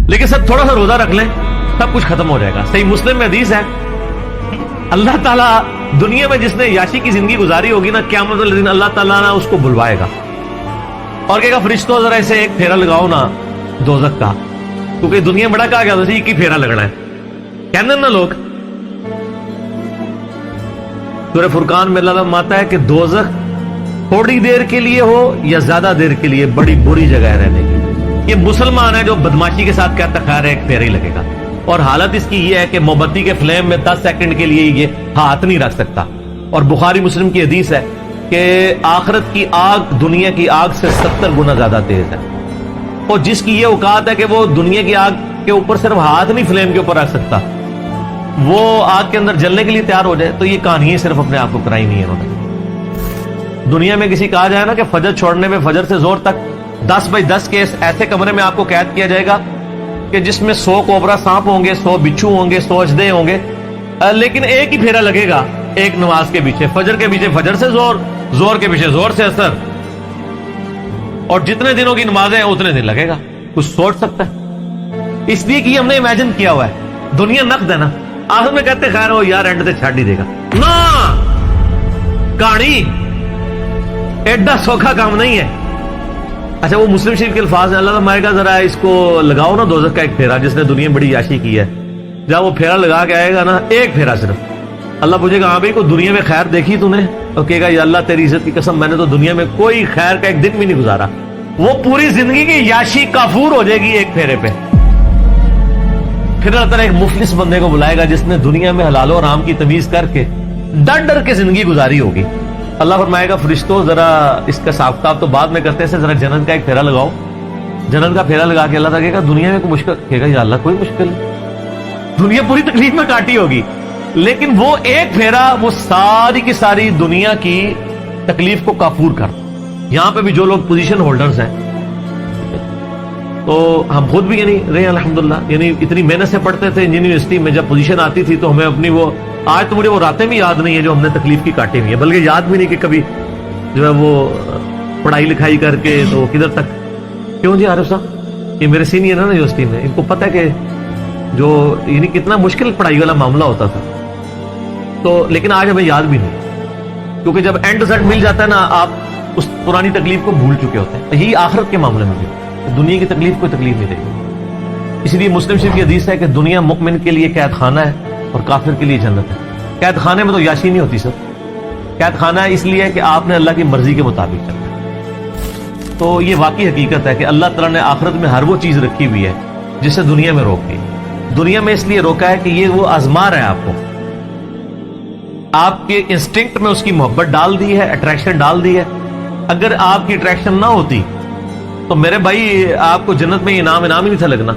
لیکن سب تھوڑا سا روزہ رکھ لیں سب کچھ ختم ہو جائے گا. صحیح مسلم میں حدیث ہے اللہ تعالیٰ دنیا میں جس نے یاشی کی زندگی گزاری ہوگی نا قیامت والے دن اللہ تعالیٰ نا اس کو بلوائے گا اور کہے گا فرشتوں ذرا اسے ایک پھیرا لگاؤ نا دوزخ کا, کیونکہ دنیا بڑا کہا گیا تھا ایک ہی پھیرا لگنا ہے. کہنے نا لوگ سورہ فرقان میں اللہ ماتا ہے کہ دوزخ تھوڑی دیر کے لیے ہو یا زیادہ دیر کے لیے بڑی بری جگہ ہے رہنے کی. یہ مسلمان ہے جو بدماشی کے ساتھ کہتا خیر ایک پھیرا ہی لگے گا, اور حالت اس کی یہ ہے کہ موم بتی کے فلیم میں 10 سیکنڈ کے لیے یہ ہاتھ نہیں رکھ سکتا. اور بخاری مسلم کی حدیث ہے کہ آخرت کی آگ دنیا کی آگ سے 70 گنا زیادہ تیز ہے, اور جس کی یہ اوقات ہے کہ وہ دنیا کی آگ کے اوپر صرف ہاتھ نہیں فلیم کے اوپر رکھ سکتا, وہ آگ کے اندر جلنے کے لیے تیار ہو جائے. تو یہ کہانی صرف اپنے آپ کو کرائی نہیں ہے انہوں نے. دنیا میں کسی کہا جائے نا کہ فجر چھوڑنے میں فجر سے زور تک 10x10 کیس ایسے کمرے میں آپ کو قید کیا جائے گا کہ جس میں 100 کوبرا سانپ ہوں گے, 100 بچھو ہوں گے, 100 اجدے ہوں گے, لیکن ایک ہی پھیرا لگے گا ایک نماز کے پیچھے. فجر کے پیچھے فجر سے زور, زور کے پیچھے زور سے اثر, اور جتنے دنوں کی نمازیں ہیں اتنے دن لگے گا. کچھ سوچ سکتا ہے؟ اس لیے کہ ہم نے امیجن کیا ہوا ہے دنیا نقد ہے نا, آخر میں کہتے خیر ہو یار اینڈ تے چھڈ ہی دے گا نا. کہانی ایڈا سوکھا کام نہیں ہے. اچھا وہ مسلم شریف کے الفاظ ہیں, اللہ تعالیٰ کا ذرا اس کو لگاؤ نا دوزخ کا ایک پھیرا جس نے دنیا میں بڑی یاشی کی ہے. جب وہ پھیرا لگا کے آئے گا نا ایک پھیرا صرف, اللہ پوچھے گا ہاں بھائی کوئی دنیا میں خیر دیکھی تو نے, اور کہے گا یا اللہ تیری عزت کی قسم میں نے تو دنیا میں کوئی خیر کا ایک دن بھی نہیں گزارا. وہ پوری زندگی کی یاشی کافور ہو جائے گی ایک پھیرے پہ. پھر اللہ تعالیٰ ایک مفلس بندے کو بلائے گا جس نے دنیا میں حلال و حرام کی تمیز کر کے ڈر ڈر کے زندگی گزاری ہوگی. اللہ فرمائے گا فرشتوں ذرا اس کا حساب کتاب تو بعد میں کرتے ہیں, ذرا جنت کا ایک پھیرا لگاؤ. جنت کا پھیرا لگا کے اللہ تعالیٰ کہے گا دنیا میں کوئی مشکل, کہے گا یا اللہ کوئی مشکل نہیں, دنیا پوری تکلیف میں کاٹی ہوگی, لیکن وہ ایک پھیرا وہ ساری کی ساری دنیا کی تکلیف کو کافور کر. یہاں پہ بھی جو لوگ پوزیشن ہولڈرز ہیں, تو ہم خود بھی یعنی رہے الحمدللہ, یعنی اتنی محنت سے پڑھتے تھے یونیورسٹی میں, جب پوزیشن آتی تھی تو ہمیں اپنی وہ آج تو مجھے وہ راتیں بھی یاد نہیں ہے جو ہم نے تکلیف کی کاٹی ہوئی ہے, بلکہ یاد بھی نہیں کہ کبھی جو ہے وہ پڑھائی لکھائی کر کے تو کدھر تک. کیوں جی عارف صاحب یہ میرے سینئر ہے نا یونیورسٹی میں, ان کو پتہ ہے کہ جو یعنی کتنا مشکل پڑھائی والا معاملہ ہوتا تھا. تو لیکن آج ہمیں یاد بھی نہیں, کیونکہ جب اینڈ رزلٹ مل جاتا ہے نا آپ اس پرانی تکلیف کو بھول چکے ہوتے ہیں. یہی آخرت کے معاملے میں بھی دنیا کی تکلیف کوئی تکلیف نہیں دے گی. اس لیے مسلم شریف کی حدیث ہے کہ دنیا مؤمن کے لیے قید خانہ ہے اور کافر کے لیے جنت ہے. قید خانے میں تو یاشی نہیں ہوتی سر, قید خانہ ہے اس لیے کہ آپ نے اللہ کی مرضی کے مطابق چلنا ہے. تو یہ واقعی حقیقت ہے کہ اللہ تعالیٰ نے آخرت میں ہر وہ چیز رکھی ہوئی ہے جسے دنیا میں روک دی. دنیا میں اس لیے روکا ہے کہ یہ وہ آزما رہا ہے آپ کو, آپ کے انسٹنکٹ میں اس کی محبت ڈال دی ہے, اٹریکشن ڈال دی ہے. اگر آپ کی اٹریکشن نہ ہوتی تو میرے بھائی آپ کو جنت میں انعام ہی نہیں تھا لگنا.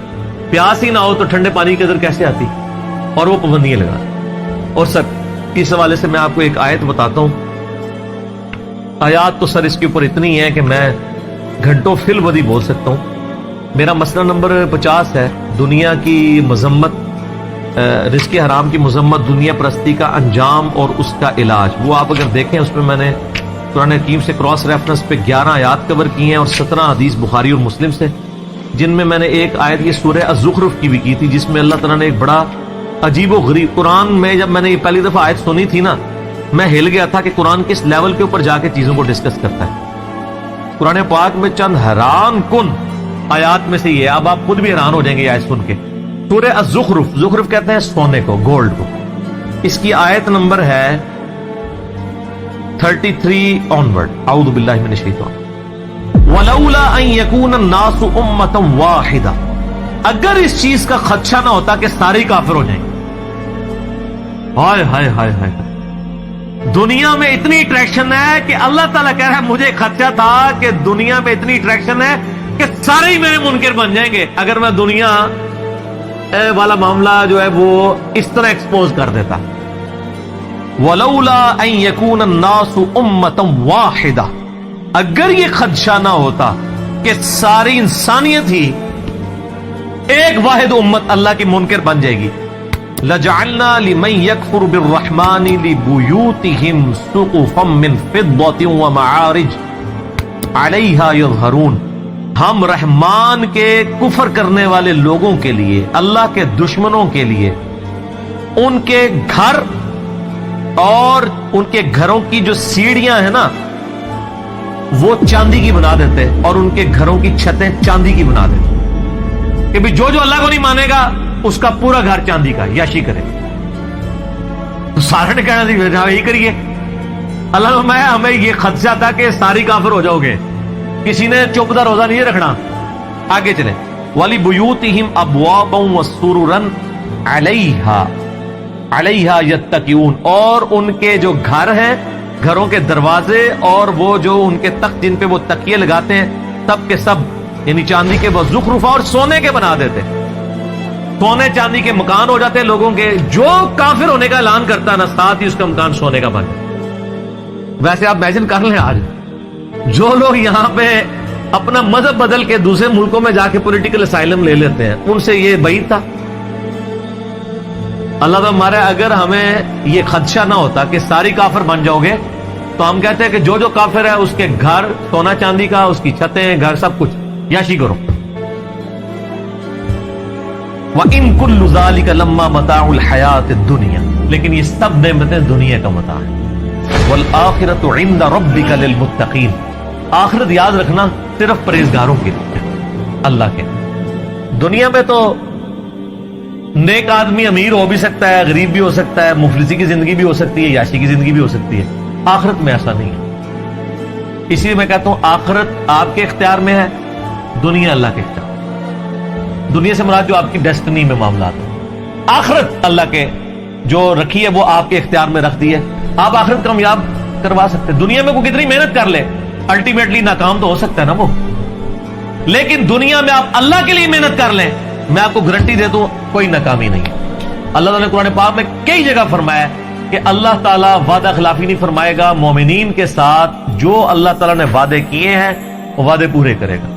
پیاس ہی نہ ہو تو ٹھنڈے پانی کی قدر کیسے آتی, اور وہ پابندیاں لگا. اور سر اس حوالے سے میں آپ کو ایک آیت بتاتا ہوں. آیات تو سر اس کے اوپر اتنی ہے کہ میں گھنٹوں فی البدی بول سکتا ہوں. میرا مسئلہ نمبر 50 ہے دنیا کی مذمت, رزق حرام کی مذمت, دنیا پرستی کا انجام اور اس کا علاج. وہ آپ اگر دیکھیں اس میں میں نے قرآن حکیم سے کراس ریفرنس پہ 11 آیات کور کی ہیں اور 17 حدیث بخاری اور مسلم سے, جن میں میں نے ایک آیت یہ سورہ الزخرف کی بھی کی تھی جس میں اللہ تعالیٰ نے ایک بڑا عجیب و غریب, قرآن میں جب میں نے یہ پہلی دفعہ آیت سنی تھی نا میں ہل گیا تھا کہ قرآن کس لیول کے اوپر جا کے چیزوں کو ڈسکس کرتا ہے. قرآن پاک میں چند حیران کن آیات میں سے یہ, اب آپ خود بھی حیران ہو جائیں گے یہ آیت سن کے. سورہ الزخرف, زخرف کہتے ہیں سونے کو, گولڈ کو. اس کی آیت نمبر ہے 33 آنورڈ. اعوذ باللہ من الشیطان. ولولا ان یکون الناس امۃ واحدہ, اگر اس چیز کا خدشہ نہ ہوتا کہ سارے کافر ہو جائیں. ہائے ہائے ہائے ہائے, دنیا میں اتنی اٹریکشن ہے کہ اللہ تعالیٰ کہہ رہا ہے مجھے خدشہ تھا کہ دنیا میں اتنی اٹریکشن ہے کہ سارے ہی میرے منکر بن جائیں گے اگر میں دنیا والا معاملہ جو ہے وہ اس طرح ایکسپوز کر دیتا. ولولا ان یکون الناس امۃ واحدہ, اگر یہ خدشہ نہ ہوتا کہ ساری انسانیت ہی ایک واحد امت اللہ کی منکر بن جائے گی. لجعلنا لمن يكفر بالرحمن لبيوتهم سقفا من فضة ومعارج عليها يظهرون, ہم رحمان کے کفر کرنے والے لوگوں کے لیے، اللہ کے دشمنوں کے لیے، ان کے گھر اور ان کے گھروں کی جو سیڑھیاں ہیں نا وہ چاندی کی بنا دیتے، اور ان کے گھروں کی چھتیں چاندی کی بنا دیتے کہ بھی جو اللہ کو نہیں مانے گا اس کا پورا گھر چاندی کا، یاشی کرے۔ تو سارے نے کہنا یہی کریے۔ اللہ نے فرمایا ہمیں یہ خدشہ تھا کہ ساری کافر ہو جاؤ گے، کسی نے چوپدہ روزہ نہیں رکھنا۔ آگے چلیں، وَلِبُيُوتِهِمْ أَبْوَابًا وَسُرُرًا عَلَيْهَا يَتَّكِئُونَ، اور ان کے جو گھر ہیں، گھروں کے دروازے اور وہ جو ان کے تخت جن پہ وہ تکیے لگاتے ہیں، سب کے سب یعنی چاندی کے، وہ زخرفا اور سونے کے بنا دیتے، سونے چاندی کے مکان ہو جاتے ہیں لوگوں کے۔ جو کافر ہونے کا اعلان کرتا ہے نا، ساتھ ہی اس کا مکان سونے کا بن جاتا ہے۔ ویسے آپ امیجن کر لیں، آج جو لوگ یہاں پہ اپنا مذہب بدل کے دوسرے ملکوں میں جا کے پولیٹیکل اسائلم لے لیتے ہیں، ان سے یہ بعید تھا۔ اللہ تعالیٰ ہمارے، اگر ہمیں یہ خدشہ نہ ہوتا کہ ساری کافر بن جاؤ گے، تو ہم کہتے ہیں کہ جو کافر ہے اس کے گھر سونا چاندی کا، اس کی چھتیں، گھر سب کچھ یاشی کرو۔ وَإِن كُلُّ ذَلِكَ لَمَّا مَتَاعُ الْحَيَاةِ الدُّنْيَا، لیکن یہ سب نعمتیں دنیا کا متاع ہے۔ وَالْآخِرَةُ عِندَ رَبِّكَ لِلْمُتَّقِينَ، آخرت یاد رکھنا صرف پرہیزگاروں کے لیے اللہ کے۔ دنیا میں تو نیک آدمی امیر ہو بھی سکتا ہے، غریب بھی ہو سکتا ہے، مفلسی کی زندگی بھی ہو سکتی ہے، یاشی کی زندگی بھی ہو سکتی ہے۔ آخرت میں ایسا نہیں ہے۔ اسی لیے میں کہتا ہوں آخرت آپ کے اختیار میں ہے، دنیا اللہ کے اختیار۔ دنیا سے مراد جو آپ کی ڈیسٹنی میں معاملات ہیں، آخرت اللہ کے جو رکھی ہے وہ آپ کے اختیار میں رکھ دی ہے۔ آپ آخرت کامیاب کروا سکتے ہیں۔ دنیا میں کوئی کتنی محنت کر لے، الٹیمیٹلی ناکام تو ہو سکتا ہے نا وہ، لیکن دنیا میں آپ اللہ کے لیے محنت کر لیں، میں آپ کو گارنٹی دیتا ہوں کوئی ناکامی نہیں۔ اللہ تعالیٰ نے قرآن پاک میں کئی جگہ فرمایا ہے کہ اللہ تعالیٰ وعدہ خلافی نہیں فرمائے گا، مومنین کے ساتھ جو اللہ تعالیٰ نے وعدے کیے ہیں وہ وعدے پورے کرے گا۔